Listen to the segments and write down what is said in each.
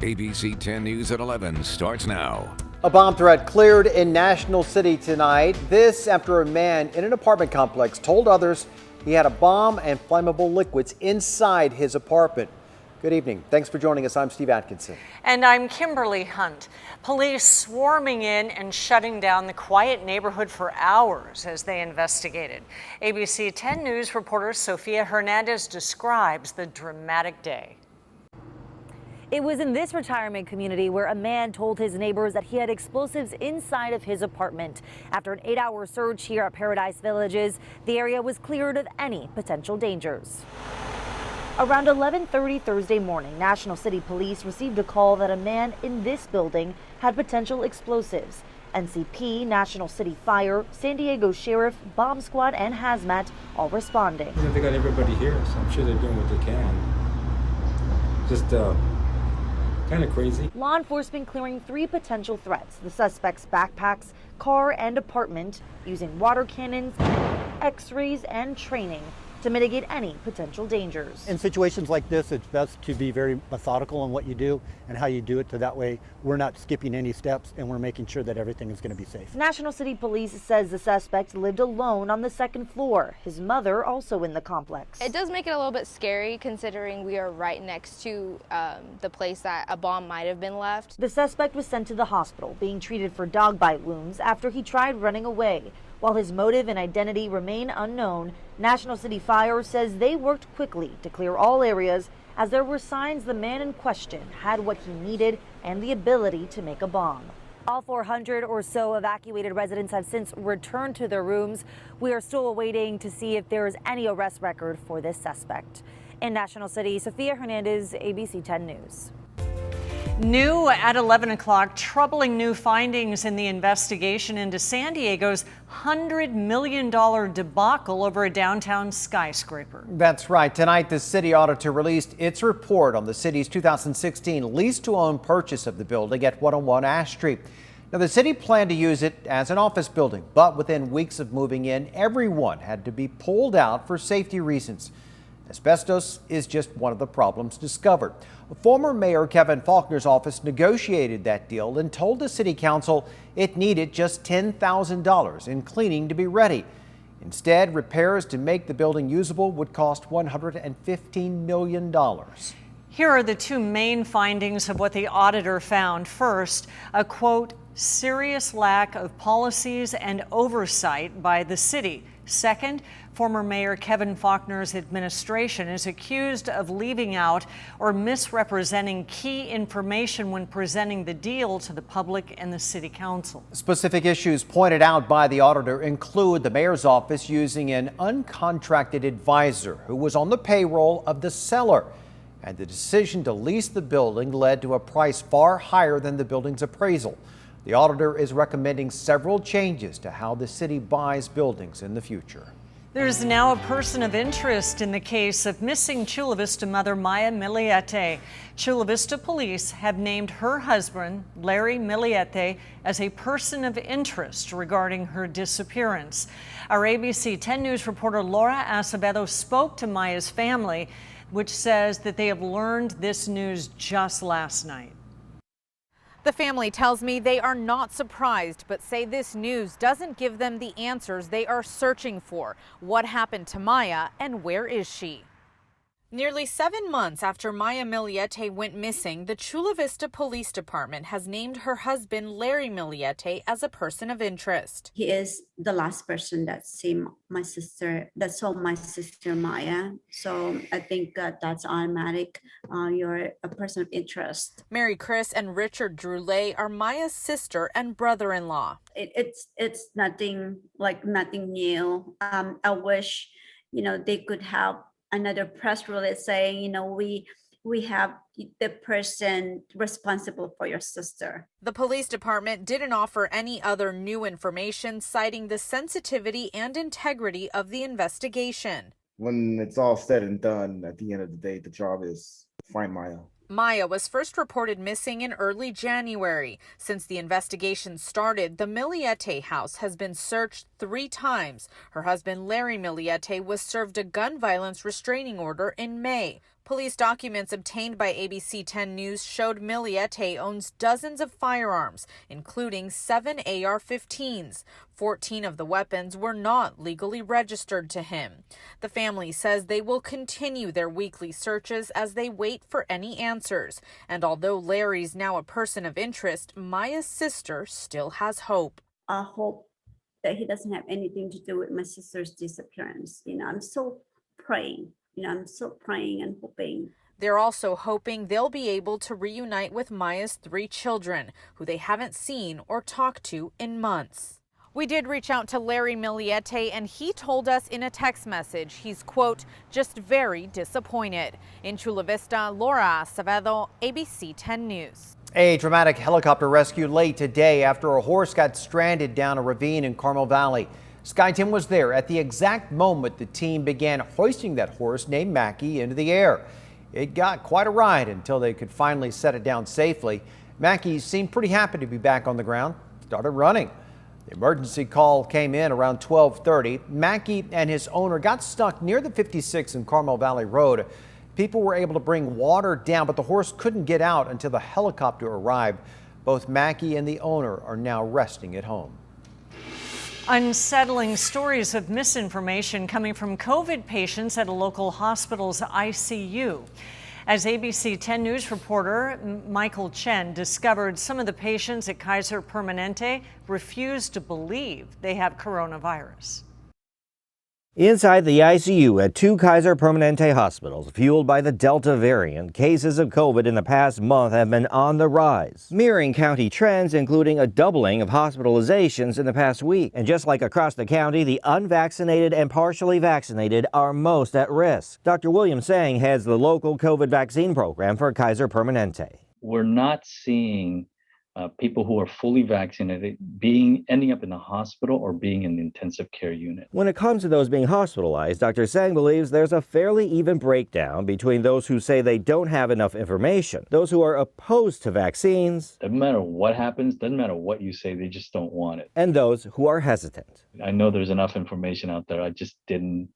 ABC 10 News at 11 starts now. A bomb threat cleared in National City tonight. This after a man in an apartment complex told others he had a bomb and flammable liquids inside his apartment. Good evening. Thanks for joining us. I'm Steve Atkinson. And I'm Kimberly Hunt. Police swarming in and shutting down the quiet neighborhood for hours as they investigated. ABC 10 News reporter Sofia Hernandez describes the dramatic day. It was in this retirement community where a man told his neighbors that he had explosives inside of his apartment. After an 8-hour search here at Paradise Villages, the area was cleared of any potential dangers. Around 11:30 Thursday morning, National City Police received a call that a man in this building had potential explosives. NCP, National City Fire, San Diego Sheriff, Bomb Squad, and Hazmat all responding. They got everybody here, so I'm sure they're doing what they can. Just kind of crazy. Law enforcement clearing 3 potential threats: the suspect's backpacks, car, and apartment, using water cannons, x-rays, and training to mitigate any potential dangers. In situations like this, it's best to be very methodical in what you do and how you do it, so that way we're not skipping any steps and we're making sure that everything is going to be safe. National City Police says the suspect lived alone on the 2nd floor, his mother also in the complex. It does make it a little bit scary considering we are right next to the place that a bomb might have been left. The suspect was sent to the hospital, being treated for dog bite wounds after he tried running away. While his motive and identity remain unknown, National City Fire says they worked quickly to clear all areas as there were signs the man in question had what he needed and the ability to make a bomb. All 400 or so evacuated residents have since returned to their rooms. We are still awaiting to see if there is any arrest record for this suspect. In National City, Sofia Hernandez, ABC 10 News. New at 11 o'clock, troubling new findings in the investigation into San Diego's $100 million debacle over a downtown skyscraper. That's right. Tonight, the city auditor released its report on the city's 2016 lease-to-own purchase of the building at 101 Ash Street. Now, the city planned to use it as an office building, but within weeks of moving in, everyone had to be pulled out for safety reasons. Asbestos is just one of the problems discovered. Former Mayor Kevin Faulconer's office negotiated that deal and told the city council it needed just $10,000 in cleaning to be ready. Instead, repairs to make the building usable would cost $115 million. Here are the 2 main findings of what the auditor found. First, a quote, serious lack of policies and oversight by the city. Second, former Mayor Kevin Faulconer's administration is accused of leaving out or misrepresenting key information when presenting the deal to the public and the city council. Specific issues pointed out by the auditor include the mayor's office using an uncontracted advisor who was on the payroll of the seller. And the decision to lease the building led to a price far higher than the building's appraisal. The auditor is recommending several changes to how the city buys buildings in the future. There's now a person of interest in the case of missing Chula Vista mother Maya Miliete. Chula Vista police have named her husband, Larry Miliete, as a person of interest regarding her disappearance. Our ABC 10 News reporter Laura Acevedo spoke to Maya's family, which says that they have learned this news just last night. The family tells me they are not surprised, but say this news doesn't give them the answers they are searching for. What happened to Maya and where is she? Nearly 7 months after Maya Miliete went missing, the Chula Vista Police Department has named her husband, Larry Miliete, as a person of interest. He is the last person that saw my sister Maya. So I think that's automatic. You're a person of interest. Mary Chris and Richard Droulet are Maya's sister and brother-in-law. It's nothing new. I wish, they could have another press release saying, we have the person responsible for your sister. The police department didn't offer any other new information, citing the sensitivity and integrity of the investigation. When it's all said and done, at the end of the day, the job is to find Maya. Maya was first reported missing in early January. Since the investigation started, the Miliete house has been searched 3 times. Her husband, Larry Miliete, was served a gun violence restraining order in May. Police documents obtained by ABC 10 News showed Miliete owns dozens of firearms, including 7 AR-15s. 14 of the weapons were not legally registered to him. The family says they will continue their weekly searches as they wait for any answers. And although Larry's now a person of interest, Maya's sister still has hope. I hope that he doesn't have anything to do with my sister's disappearance. I'm so praying. I'm so praying and hoping. They're also hoping they'll be able to reunite with Maya's 3 children, who they haven't seen or talked to in months. We did reach out to Larry Miliete, and he told us in a text message he's, quote, just very disappointed. In Chula Vista, Laura Acevedo, ABC 10 News. A dramatic helicopter rescue late today after a horse got stranded down a ravine in Carmel Valley. SkyTen was there at the exact moment the team began hoisting that horse named Mackie into the air. It got quite a ride until they could finally set it down safely. Mackie seemed pretty happy to be back on the ground, started running. The emergency call came in around 12:30. Mackie and his owner got stuck near the 56 and Carmel Valley Road. People were able to bring water down, but the horse couldn't get out until the helicopter arrived. Both Mackie and the owner are now resting at home. Unsettling stories of misinformation coming from COVID patients at a local hospital's ICU. As ABC 10 News reporter Michael Chen discovered, some of the patients at Kaiser Permanente refuse to believe they have coronavirus. Inside the ICU at 2 Kaiser Permanente hospitals, fueled by the Delta variant, cases of COVID in the past month have been on the rise, mirroring county trends, including a doubling of hospitalizations in the past week. And just like across the county, the unvaccinated and partially vaccinated are most at risk. Dr. William Sang heads the local COVID vaccine program for Kaiser Permanente. We're not seeing people who are fully vaccinated ending up in the hospital or being in the intensive care unit. When it comes to those being hospitalized, Dr. Sang believes there's a fairly even breakdown between those who say they don't have enough information, those who are opposed to vaccines. Doesn't matter what happens, doesn't matter what you say, they just don't want it. And those who are hesitant. I know there's enough information out there, I just didn't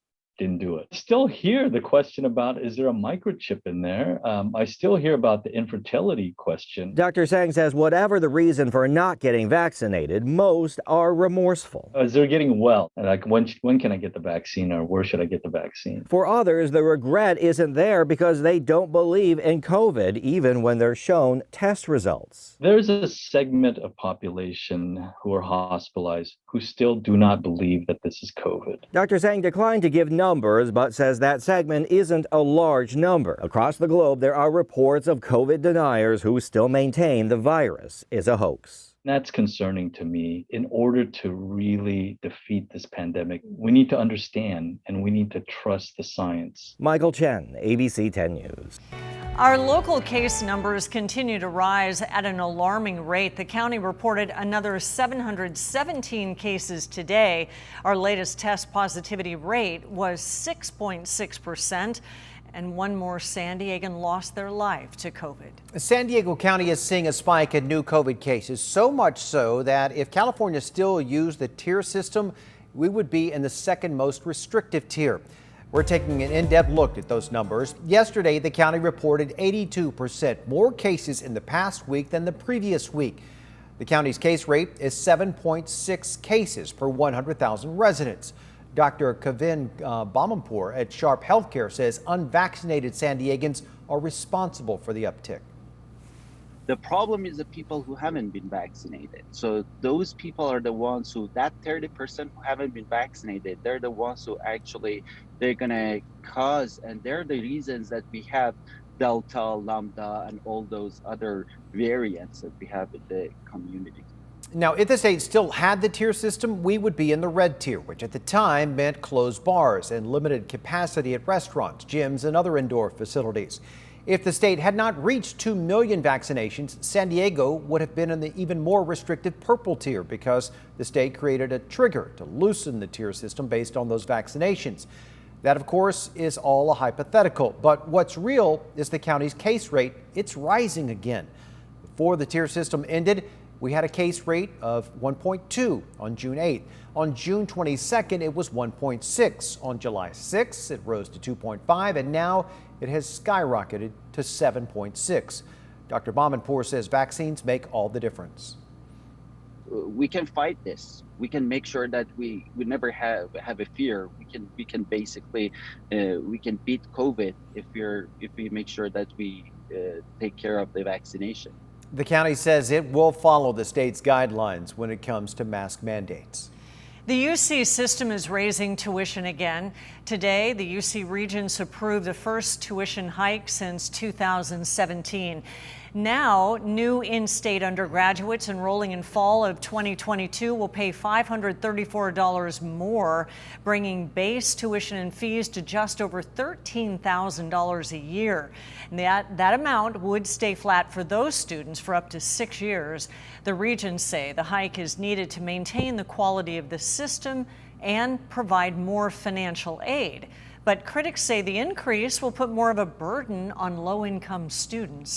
do it. Still hear the question about, is there a microchip in there? I still hear about the infertility question. Dr. Sang says whatever the reason for not getting vaccinated, most are remorseful. As they're getting well, and like when can I get the vaccine, or where should I get the vaccine? For others, the regret isn't there because they don't believe in COVID, even when they're shown test results. There's a segment of population who are hospitalized who still do not believe that this is COVID. Dr. Sang declined to give numbers, but says that segment isn't a large number. Across the globe, there are reports of COVID deniers who still maintain the virus is a hoax. That's concerning to me. In order to really defeat this pandemic, we need to understand and we need to trust the science. Michael Chen, ABC 10 News. Our local case numbers continue to rise at an alarming rate. The county reported another 717 cases today. Our latest test positivity rate was 6.6%. And one more San Diegan lost their life to COVID. San Diego County is seeing a spike in new COVID cases, so much so that if California still used the tier system, we would be in the second most restrictive tier. We're taking an in-depth look at those numbers. Yesterday, the county reported 82% more cases in the past week than the previous week. The county's case rate is 7.6 cases per 100,000 residents. Dr. Kevin Bamapour at Sharp Healthcare says unvaccinated San Diegans are responsible for the uptick. The problem is the people who haven't been vaccinated. So those people are the ones who, that 30% who haven't been vaccinated, they're the ones who actually, they're gonna cause, and they're the reasons that we have Delta, Lambda, and all those other variants that we have in the community. Now, if the state still had the tier system, we would be in the red tier, which at the time meant closed bars and limited capacity at restaurants, gyms, and other indoor facilities. If the state had not reached 2 million vaccinations, San Diego would have been in the even more restrictive purple tier because the state created a trigger to loosen the tier system based on those vaccinations. That, of course, is all a hypothetical. But what's real is the county's case rate. It's rising again. Before the tier system ended, we had a case rate of 1.2 on June 8th. On June 22nd, it was 1.6. On July 6th, it rose to 2.5, and now it has skyrocketed to 7.6. Dr. Bhamanpour says vaccines make all the difference. We can fight this. We can make sure that we never have a fear. We can basically we can beat COVID if we make sure that we take care of the vaccination. The county says it will follow the state's guidelines when it comes to mask mandates. The UC system is raising tuition again. Today, the UC Regents approved the first tuition hike since 2017. Now, new in-state undergraduates enrolling in fall of 2022 will pay $534 more, bringing base tuition and fees to just over $13,000 a year. And that amount would stay flat for those students for up to 6 years. The Regents say the hike is needed to maintain the quality of the system and provide more financial aid. But critics say the increase will put more of a burden on low-income students.